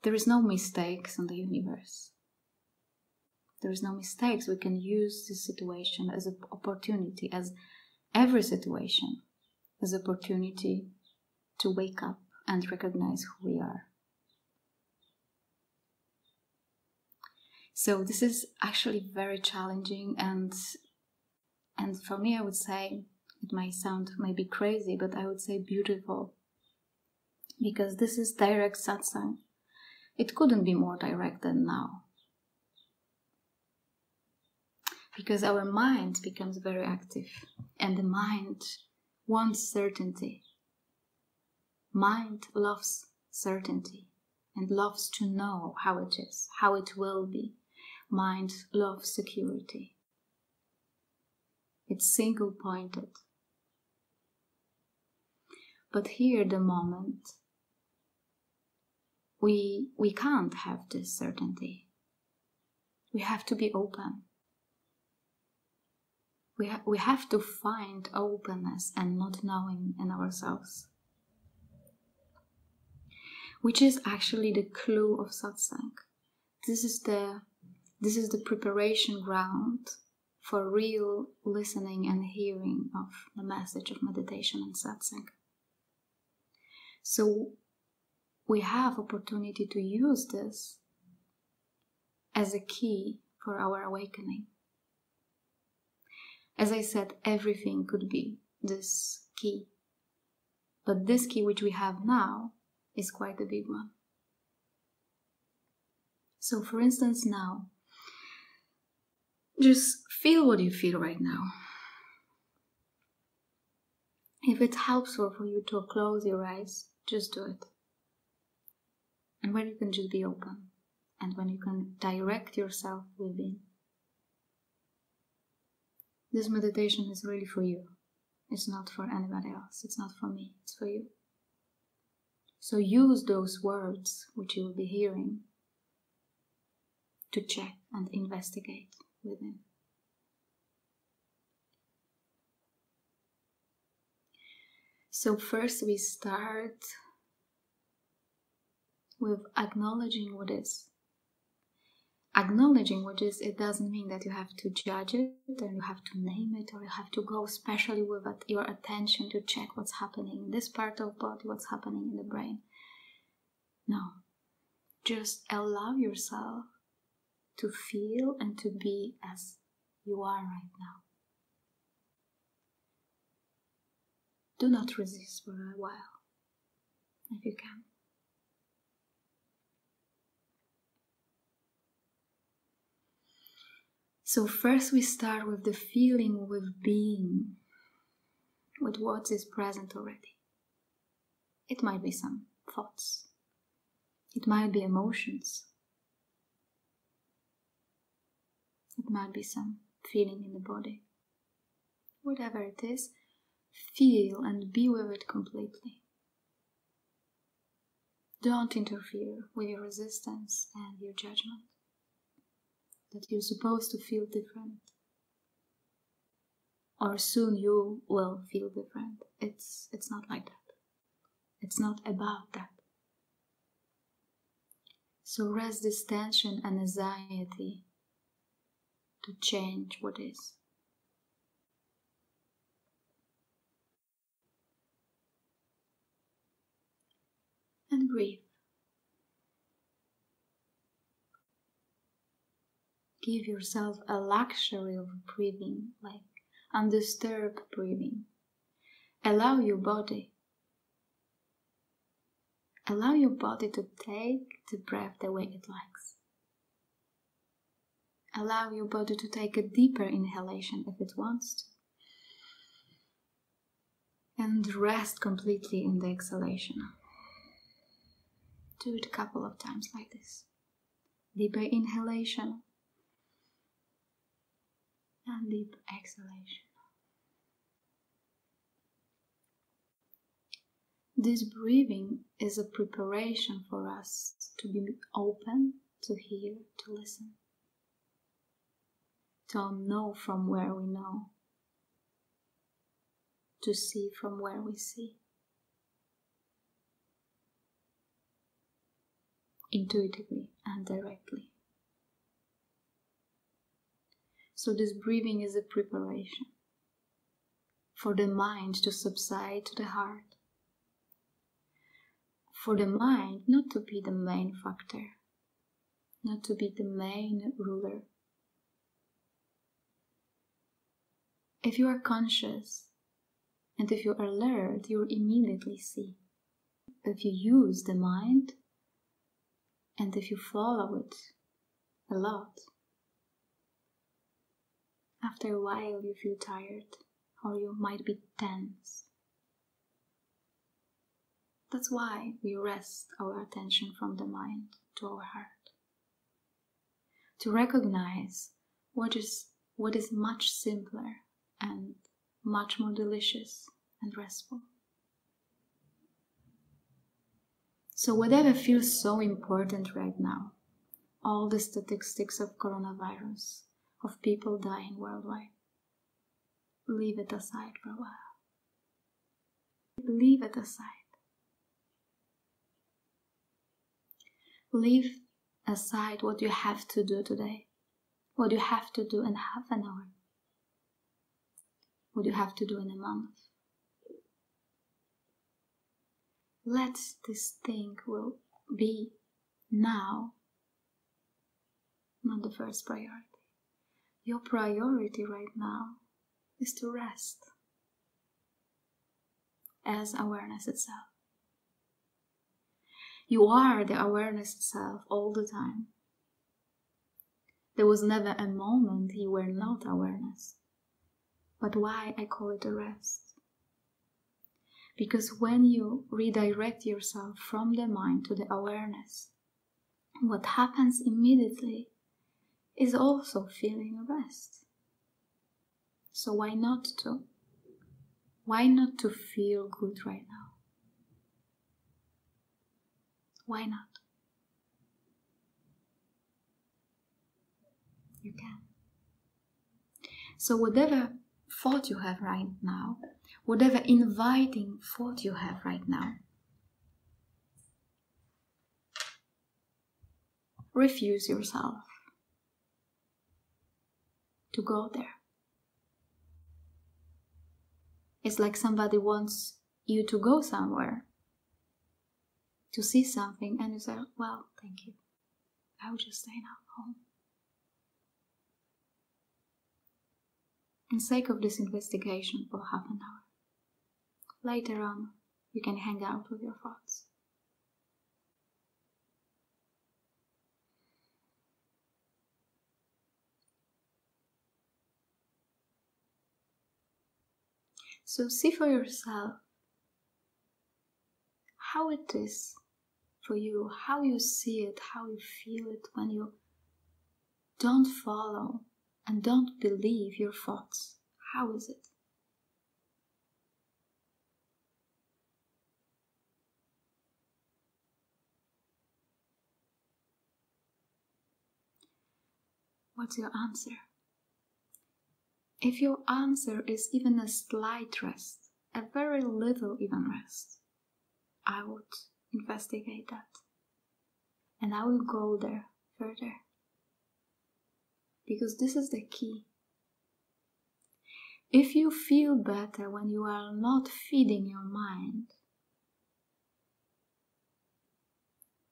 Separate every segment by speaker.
Speaker 1: There is no mistakes in the universe. There is no mistakes. We can use this situation as an opportunity, as every situation, as an opportunity to wake up and recognize who we are. So this is actually very challenging, and for me, I would say, it might sound maybe crazy, but I would say beautiful, because this is direct satsang. It couldn't be more direct than now, because our mind becomes very active, and the mind wants certainty. Mind loves certainty and loves to know how it is, how it will be. Mind loves security. It's single-pointed. But here, the moment, we can't have this certainty. We have to be open. We have to find openness and not knowing in ourselves, which is actually the clue of satsang. This is the preparation ground for real listening and hearing of the message of meditation and satsang. So we have opportunity to use this as a key for our awakening. As I said, everything could be this key. But this key which we have now is quite a big one. So for instance now, just feel what you feel right now. If it's helpful for you to close your eyes, just do it. And when you can just be open, and when you can direct yourself within. This meditation is really for you. It's not for anybody else. It's not for me. It's for you. So use those words which you will be hearing to check and investigate within. So first we start with acknowledging what is. Acknowledging what is, it doesn't mean that you have to judge it, or you have to name it, or you have to go especially with your attention to check what's happening in this part of the body, what's happening in the brain. No. Just allow yourself to feel and to be as you are right now. Do not resist for a while, if you can. So first we start with the feeling, with being, with what is present already. It might be some thoughts. It might be emotions. It might be some feeling in the body. Whatever it is, feel and be with it completely. Don't interfere with your resistance and your judgment. That you're supposed to feel different, or soon you will feel different. It's not like that. It's not about that. So rest this tension and anxiety to change what is. And breathe. Give yourself a luxury of breathing, like undisturbed breathing. Allow your body to take the breath the way it likes. Allow your body to take a deeper inhalation if it wants to. And rest completely in the exhalation. Do it a couple of times like this. Deeper inhalation. And deep exhalation. This breathing is a preparation for us to be open, to hear, to listen. To know from where we know. To see from where we see. intuitively and directly. So this breathing is a preparation for the mind to subside to the heart. For the mind not to be the main factor, not to be the main ruler. If you are conscious and if you are alert, you immediately see. If you use the mind and if you follow it a lot, after a while you feel tired or you might be tense. That's why we rest our attention from the mind to our heart. To recognize what is much simpler and much more delicious and restful. So whatever feels so important right now, all the statistics of coronavirus, of people dying worldwide, leave it aside for a while. Leave it aside. Leave aside what you have to do today, what you have to do in half an hour, what you have to do in a month. Let this thing will be now not the first priority. Your priority right now is to rest as awareness itself. You are the awareness itself all the time. There was never a moment you were not awareness. But why I call it a rest? Because when you redirect yourself from the mind to the awareness, what happens immediately is also feeling a rest. So why not to? Why not to feel good right now? Why not? You can. So whatever thought you have right now, whatever inviting thought you have right now, refuse yourself to go there. It's like somebody wants you to go somewhere, to see something, and you say, well, thank you. I will just stay now home. In sake of this investigation for half an hour, later on, you can hang out with your thoughts. So see for yourself how it is for you, how you see it, how you feel it when you don't follow and don't believe your thoughts. How is it? What's your answer? If your answer is even a slight rest, a very little even rest, I would investigate that. And I will go there further. Because this is the key. If you feel better when you are not feeding your mind,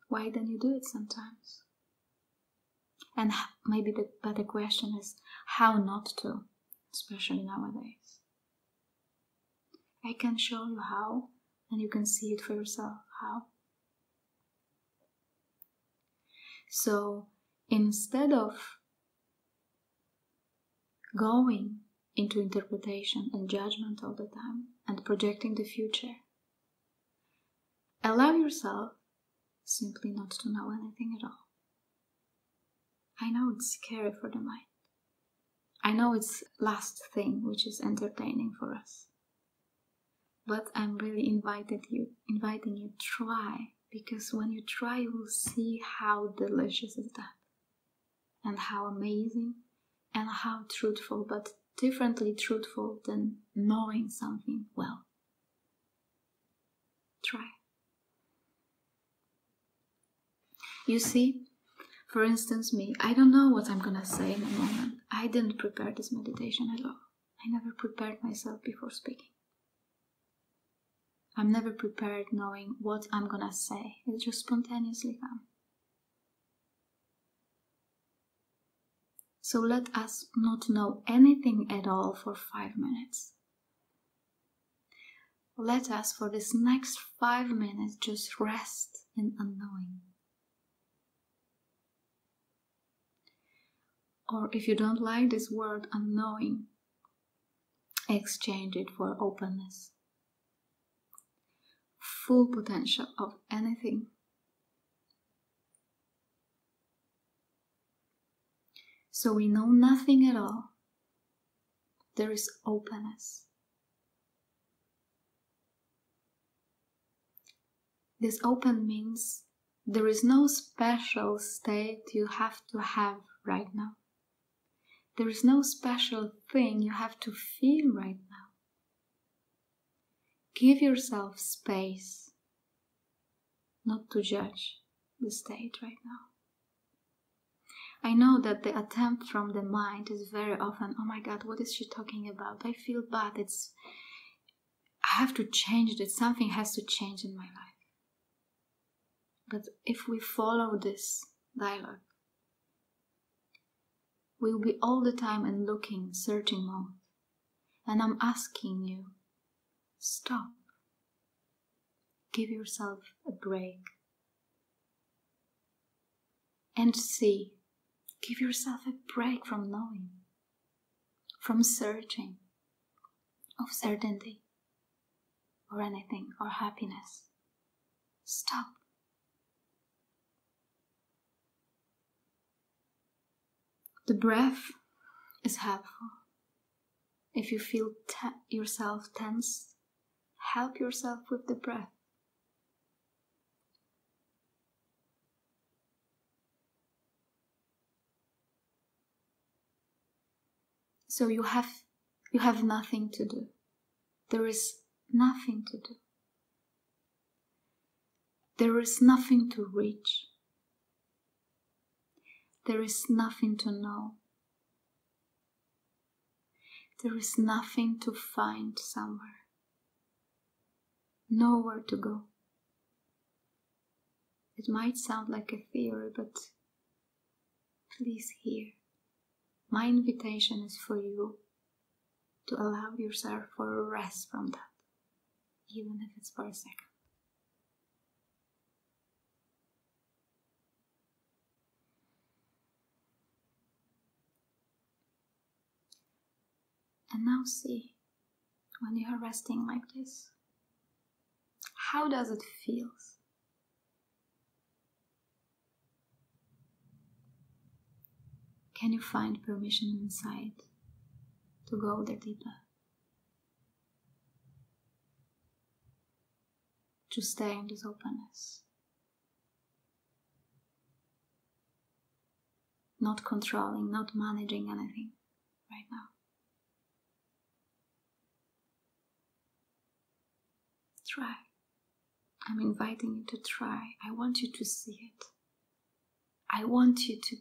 Speaker 1: why don't you do it sometimes? And maybe the better question is how not to, especially nowadays. I can show you how, and you can see it for yourself how. So instead of going into interpretation and judgment all the time and projecting the future, allow yourself simply not to know anything at all. I know it's scary for the mind. I know it's last thing which is entertaining for us. But I'm really inviting you try, because when you try you will see how delicious is that, and how amazing, and how truthful, but differently truthful than knowing something well. Try. You see, for instance, me, I don't know what I'm gonna say in a moment. I didn't prepare this meditation at all. I never prepared myself before speaking. I'm never prepared knowing what I'm gonna say. It just spontaneously comes. So let us not know anything at all for 5 minutes. Let us, for this next 5 minutes, just rest in unknowing. Or if you don't like this word unknowing, exchange it for openness. Full potential of anything. So we know nothing at all. There is openness. This open means there is no special state you have to have right now. There is no special thing you have to feel right now. Give yourself space not to judge the state right now. I know that the attempt from the mind is very often, oh my God, what is she talking about? I feel bad. I have to change it. Something has to change in my life. But if we follow this dialogue, we'll be all the time in looking, searching mode. And I'm asking you, stop. Give yourself a break. And see. Give yourself a break from knowing, from searching of certainty or anything or happiness. Stop. The breath is helpful. If you feel yourself tense, help yourself with the breath. So you have nothing to do. There is nothing to do. There is nothing to reach. There is nothing to know. There is nothing to find somewhere. Nowhere to go. It might sound like a theory, but please hear. My invitation is for you to allow yourself for a rest from that, even if it's for a second. And now see, when you are resting like this, how does it feel? Can you find permission inside to go there deeper? To stay in this openness. Not controlling, not managing anything right now. Try. I'm inviting you to try. I want you to see it. I want you to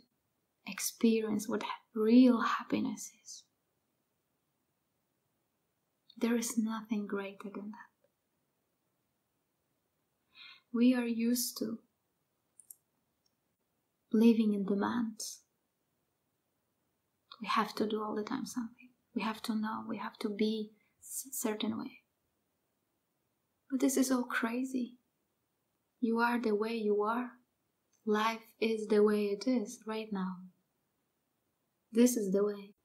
Speaker 1: experience what real happiness is. There is nothing greater than that. We are used to living in demands. We have to do all the time something. We have to know, we have to be a certain way. But this is all crazy. You are the way you are. Life is the way it is right now. This is the way.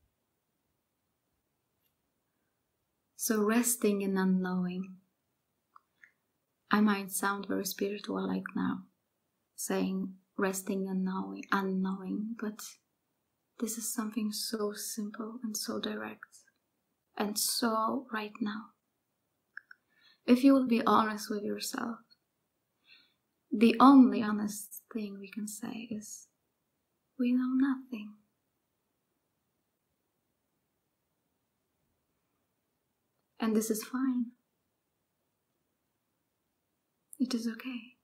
Speaker 1: So resting in unknowing. I might sound very spiritual like now, saying resting in unknowing, but this is something so simple and so direct and so right now. If you will be honest with yourself, the only honest thing we can say is, we know nothing. And this is fine. It is okay.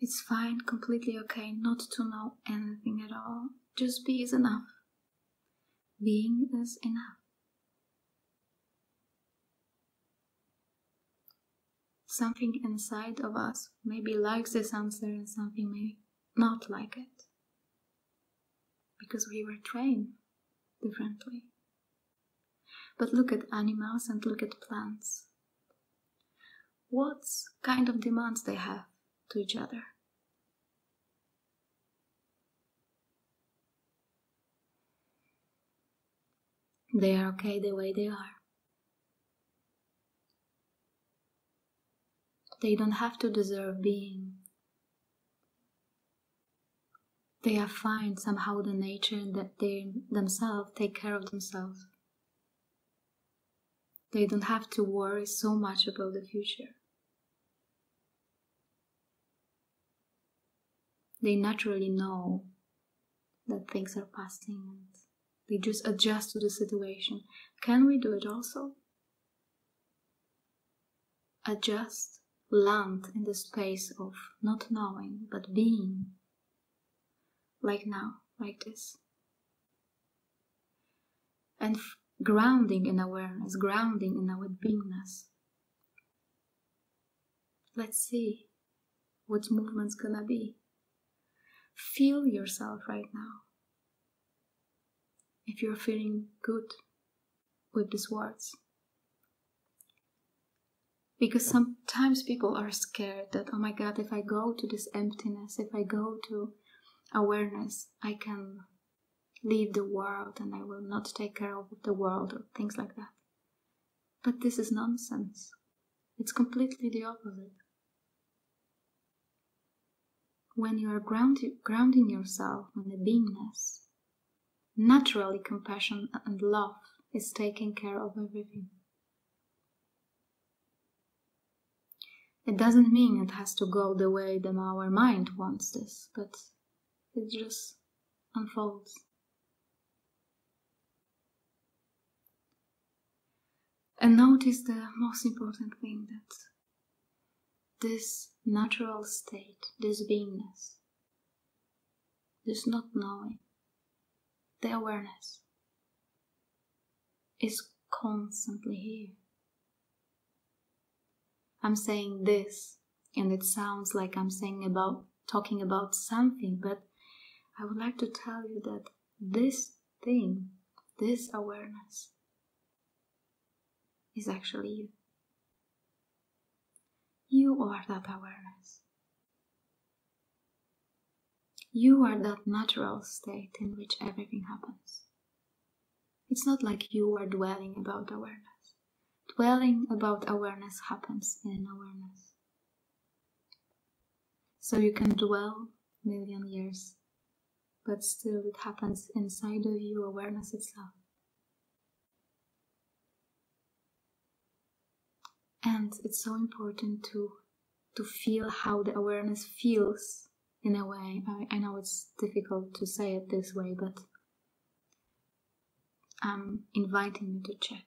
Speaker 1: It's fine, completely okay not to know anything at all. Just be is enough. Being is enough. Something inside of us maybe likes this answer and something may not like it. Because we were trained differently. But look at animals and look at plants. What kind of demands they have to each other? They are okay the way they are. They don't have to deserve being. They are fine somehow the nature and that they themselves take care of themselves. They don't have to worry so much about the future. They naturally know that things are passing and they just adjust to the situation. Can we do it also? Adjust, land in the space of not knowing but being. Like now, like this. And grounding in awareness, grounding in our beingness. Let's see what movement's gonna be. Feel yourself right now. If you're feeling good with these words. Because sometimes people are scared that, oh my God, if I go to this emptiness, if I go to awareness, I can leave the world and I will not take care of the world or things like that. But this is nonsense. It's completely the opposite. When you are grounding yourself in the beingness, naturally compassion and love is taking care of everything. It doesn't mean it has to go the way that our mind wants this, but it just unfolds. And notice the most important thing, that this natural state, this beingness, this not knowing, the awareness, is constantly here. I'm saying this, and it sounds like I'm talking about something, but I would like to tell you that this thing, this awareness, is actually you. You are that awareness. You are that natural state in which everything happens. It's not like you are dwelling about awareness. Dwelling about awareness happens in awareness. So you can dwell a million years, but still it happens inside of you, awareness itself. And it's so important to feel how the awareness feels in a way. I know it's difficult to say it this way, but I'm inviting you to check.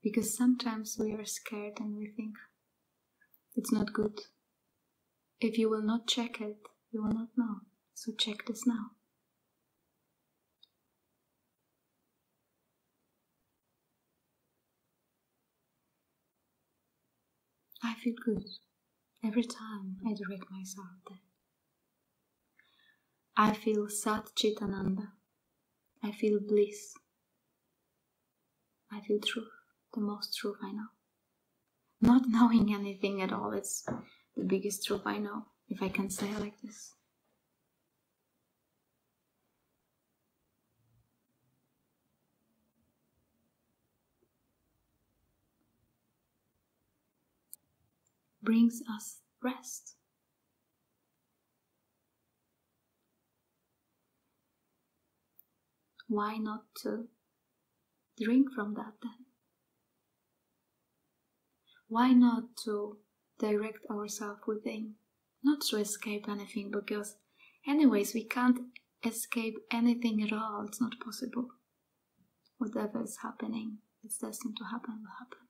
Speaker 1: Because sometimes we are scared and we think it's not good. If you will not check it, you will not know. So check this now. I feel good every time I direct myself there. I feel Sat Chit Ananda. I feel bliss. I feel truth, the most truth I know. Not knowing anything at all, it's the biggest truth I know, if I can say it like this. Brings us rest. Why not to drink from that then? Why not to direct ourselves within? Not to escape anything, because anyways we can't escape anything at all. It's not possible. Whatever is happening, it's destined to happen, will happen.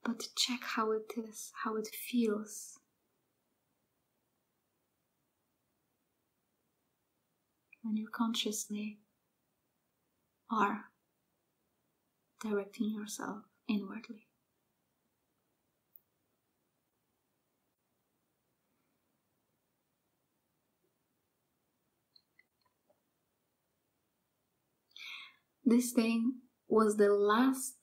Speaker 1: But check how it is, how it feels when you consciously are directing yourself inwardly. This thing was the last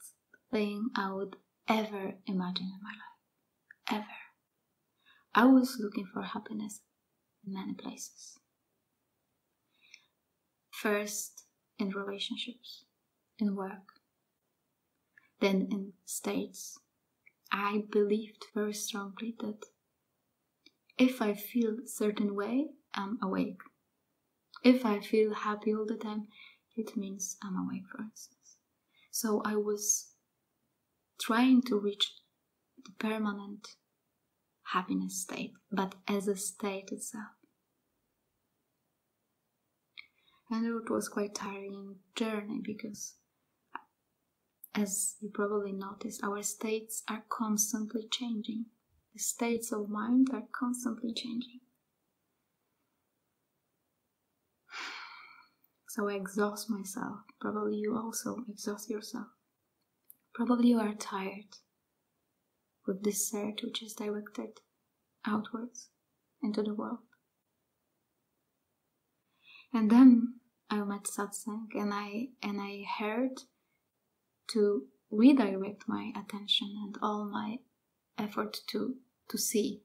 Speaker 1: thing I would ever imagine in my life. Ever. I was looking for happiness in many places. First, in relationships, in work, then in states. I believed very strongly that if I feel a certain way, I'm awake. If I feel happy all the time, it means I'm awake, for instance. So I was trying to reach the permanent happiness state, but as a state itself. And it was quite a tiring journey because, as you probably noticed, our states are constantly changing. The states of mind are constantly changing. So I exhaust myself. Probably you also exhaust yourself. Probably you are tired with this search which is directed outwards into the world. And then I met Satsang and I heard to redirect my attention and all my effort to see.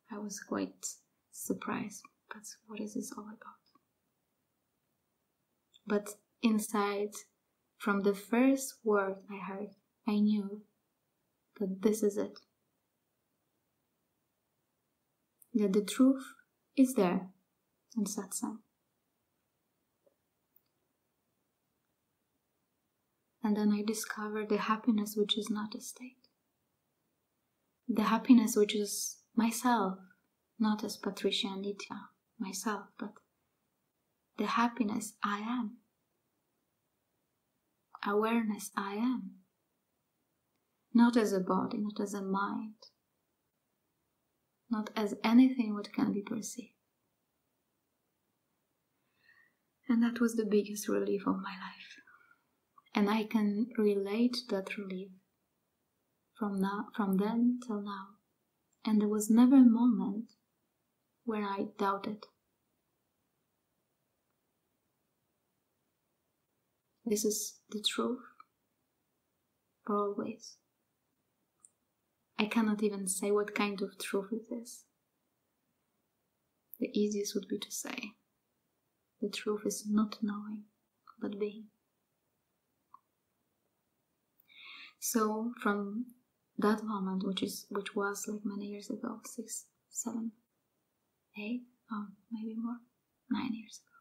Speaker 1: I was quite surprised, but what is this all about? But inside, from the first word I heard, I knew that this is it. That the truth is there in Satsang. And then I discovered the happiness which is not a state. The happiness which is myself, not as Patricia and Nitya, myself, but the happiness I am. Awareness I am. Not as a body, not as a mind, not as anything what can be perceived. And that was the biggest relief of my life. And I can relate that relief from then till now. And there was never a moment where I doubted. This is the truth for always. I cannot even say what kind of truth it is. The easiest would be to say the truth is not knowing, but being. So from that moment, which was like many years ago, 6, 7, 8, maybe more, 9 years ago,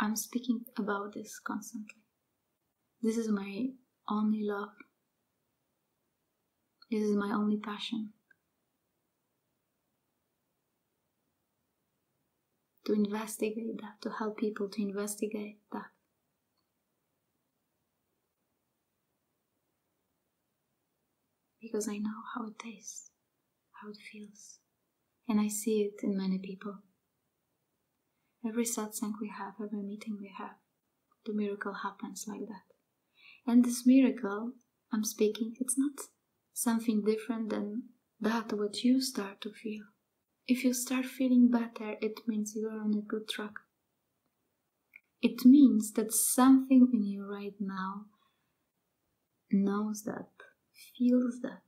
Speaker 1: I'm speaking about this constantly. This is my only love. This is my only passion. To investigate that, to help people to investigate that. Because I know how it tastes, how it feels, and I see it in many people. Every satsang we have, every meeting we have, the miracle happens like that. And this miracle, I'm speaking, it's not something different than that what you start to feel. If you start feeling better, it means you are on a good track. It means that something in you right now knows that, feels that,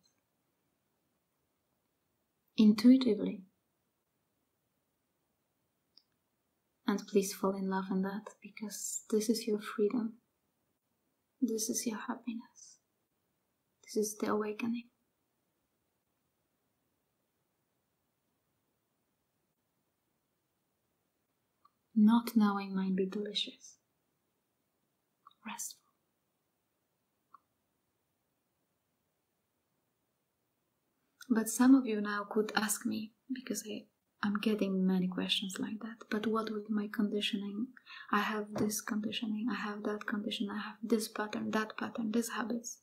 Speaker 1: intuitively. And please fall in love in that, because this is your freedom. This is your happiness. This is the awakening. Not knowing might be delicious, restful. But some of you now could ask me, because I'm getting many questions like that, but what with my conditioning? I have this conditioning, I have that condition, I have this pattern, that pattern, these habits.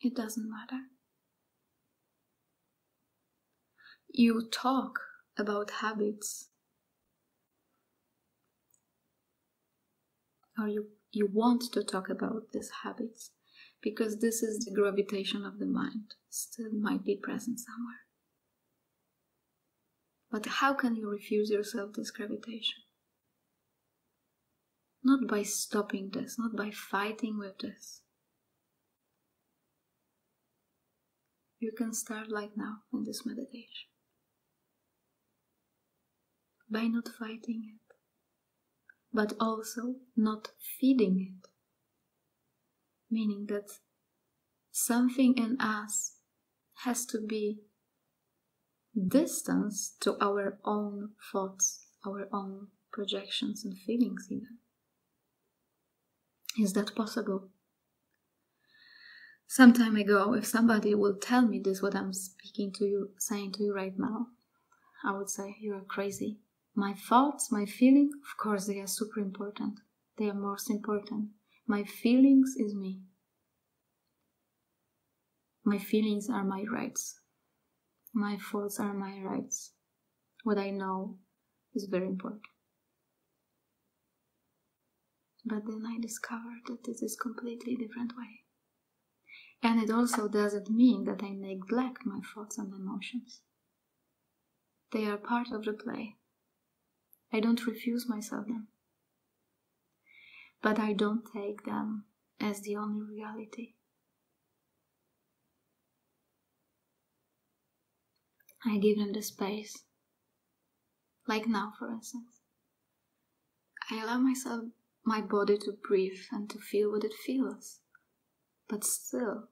Speaker 1: It doesn't matter. you talk about habits, or you want to talk about these habits, because this is the gravitation of the mind, still might be present somewhere. But how can you refuse yourself this gravitation? Not by stopping this, not by fighting with this. You can start like now in this meditation. By not fighting it, but also not feeding it. Meaning that something in us has to be distanced to our own thoughts, our own projections and feelings even. Is that possible? Some time ago, if somebody will tell me this, what I'm speaking to you, saying to you right now, I would say, you are crazy. My thoughts, my feelings, of course they are super important. They are most important. My feelings is me. My feelings are my rights. My thoughts are my rights. What I know is very important. But then I discovered that this is a completely different way. And it also doesn't mean that I neglect my thoughts and emotions. They are part of the play. I don't refuse myself them. But I don't take them as the only reality. I give them the space. Like now, for instance. I allow myself, my body to breathe and to feel what it feels. But still,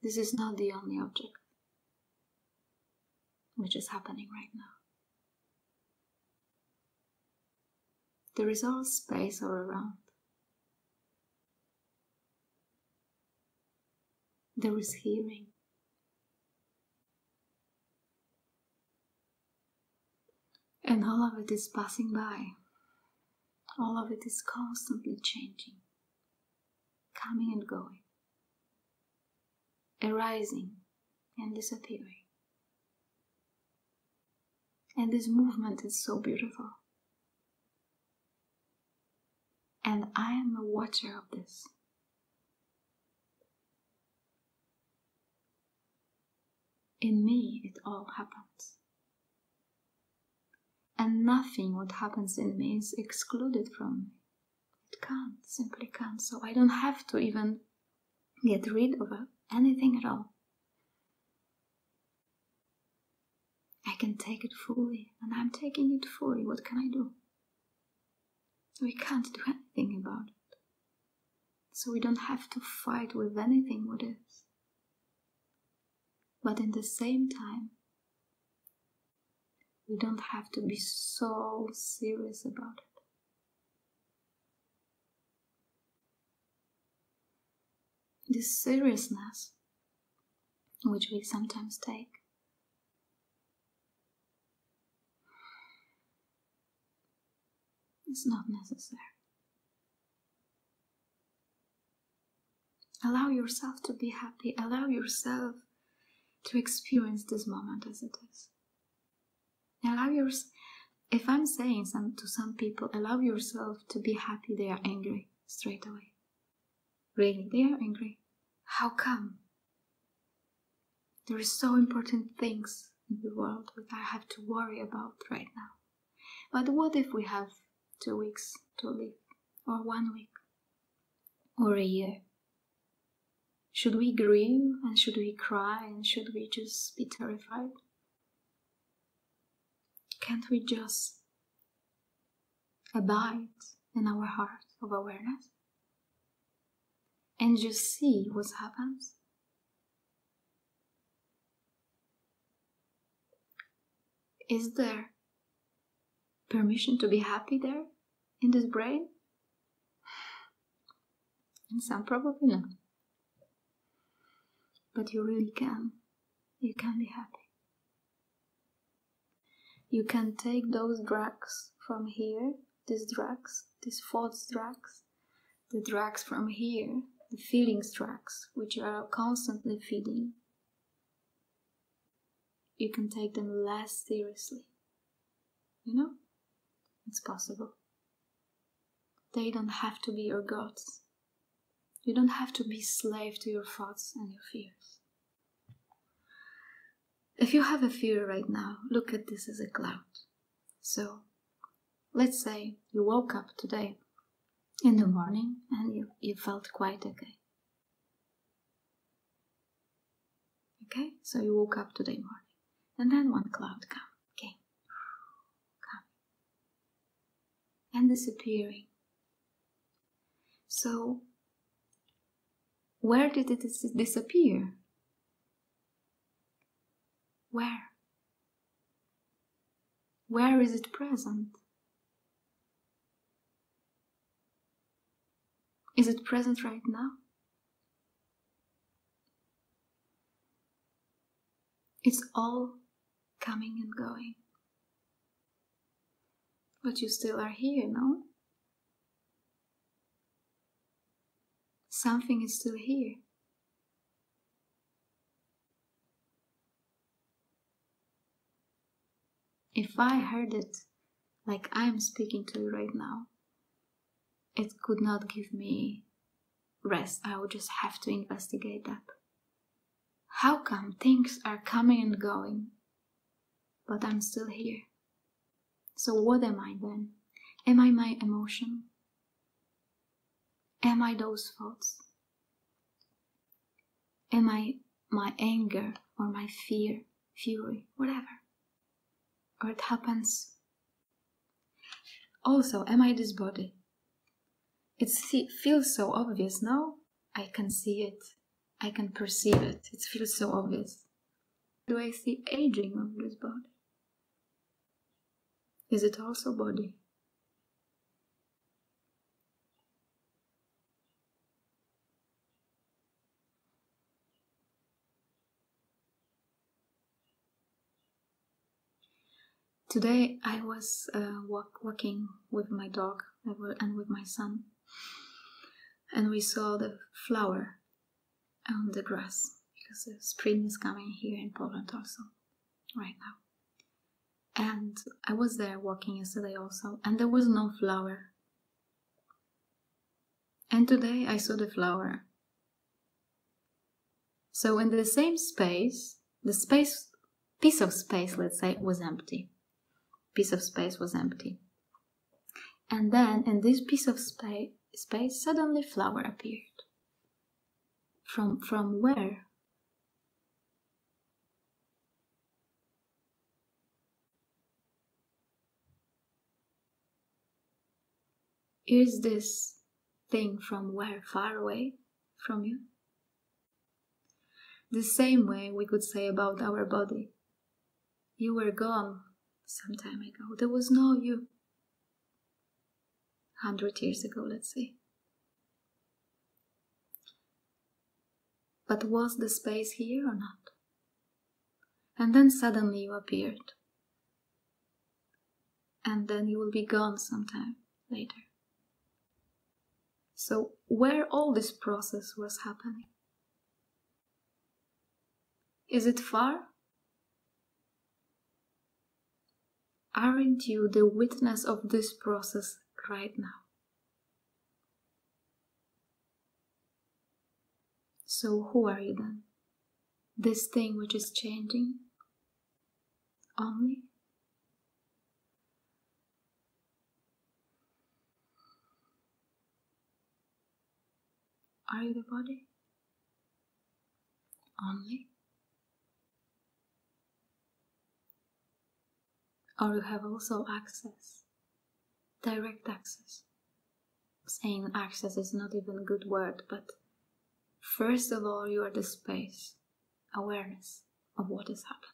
Speaker 1: this is not the only object which is happening right now. There is all space all around. There is hearing. And all of it is passing by. All of it is constantly changing, coming and going, arising and disappearing. And this movement is so beautiful. And I am a watcher of this. In me, it all happens. And nothing what happens in me is excluded from me. It can't, simply can't. So I don't have to even get rid of anything at all. I can take it fully, and I'm taking it fully. What can I do? We can't do anything about it. So we don't have to fight with anything what is. But in the same time, we don't have to be so serious about it. This seriousness, which we sometimes take, is not necessary. Allow yourself to be happy. Allow yourself to experience this moment as it is. Allow yourself, if I'm saying to some people, allow yourself to be happy, they are angry straight away. Really, they are angry. How come? There are so important things in the world that I have to worry about right now. But what if we have 2 weeks to live, or 1 week, or a year? Should we grieve, and should we cry, and should we just be terrified? Can't we just abide in our heart of awareness and just see what happens? Is there permission to be happy there in this brain? And some probably not. But you really can. You can be happy. You can take those drugs from here, these thoughts drugs, the drugs from here, the feelings drugs, which you are constantly feeding. you can take them less seriously. You know? It's possible. They don't have to be your gods. You don't have to be slave to your thoughts and your fears. If you have a fear right now, look at this as a cloud. So, let's say you woke up today in the morning and you felt quite okay. Okay? So you woke up today morning. And then one cloud came. And disappearing. So, where did it disappear? Where? Where is it present? Is it present right now? It's all coming and going. But you still are here, no? Something is still here. If I heard it like I'm speaking to you right now, it could not give me rest. I would just have to investigate that. How come things are coming and going, but I'm still here? So what am I then? Am I my emotion? Am I those thoughts? Am I my anger or my fear, fury, whatever? Or it happens. Also, am I this body? It feels so obvious, no? I can see it. I can perceive it. It feels so obvious. Do I see aging of this body? Is it also body? Today I was walking with my dog and with my son, and we saw the flower on the grass, because the spring is coming here in Poland also, right now. And I was there walking yesterday also, and there was no flower. And today I saw the flower. So in the same space, piece of space, let's say, was empty. Piece of space was empty. And then in this piece of space suddenly flower appeared. From where? Is this thing from where? Far away from you? The same way we could say about our body. You were gone some time ago. There was no you. 100 years ago, let's say. But was the space here or not? And then suddenly you appeared. And then you will be gone sometime later. So where all this process was happening? Is it far? Aren't you the witness of this process right now? So who are you then? This thing which is changing? Only? Are you the body? Only? Or you have also access, direct access. Saying access is not even a good word, but first of all you are the space, awareness of what is happening.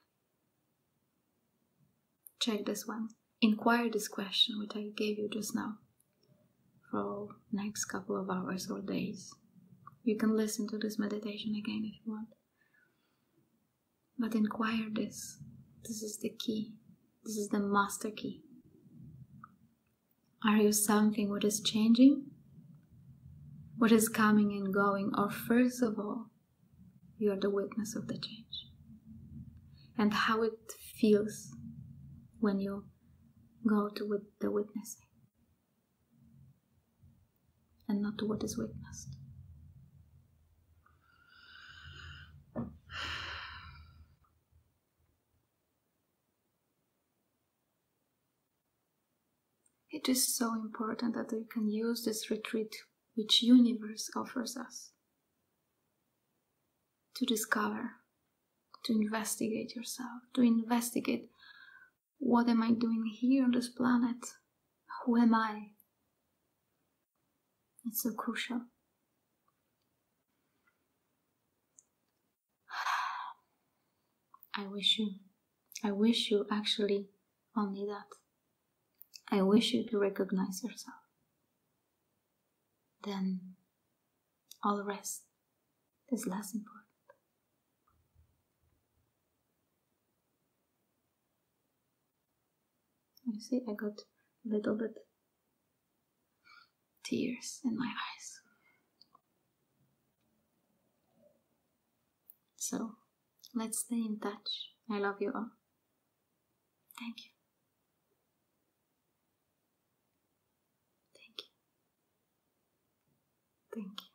Speaker 1: Check this one. Inquire this question which I gave you just now for next couple of hours or days. You can listen to this meditation again if you want. But inquire this. This is the key. This is the master key. Are you something what is changing? What is coming and going? Or first of all, you are the witness of the change. and how it feels when you go to the witnessing and not to what is witnessed. It is so important that we can use this retreat which universe offers us to discover, to investigate yourself, to investigate what am I doing here on this planet? Who am I? It's so crucial. I wish you actually only that. I wish you to recognize yourself. Then all the rest is less important. You see, I got a little bit tears in my eyes. So, let's stay in touch. I love you all. Thank you. Thank you. Thank you.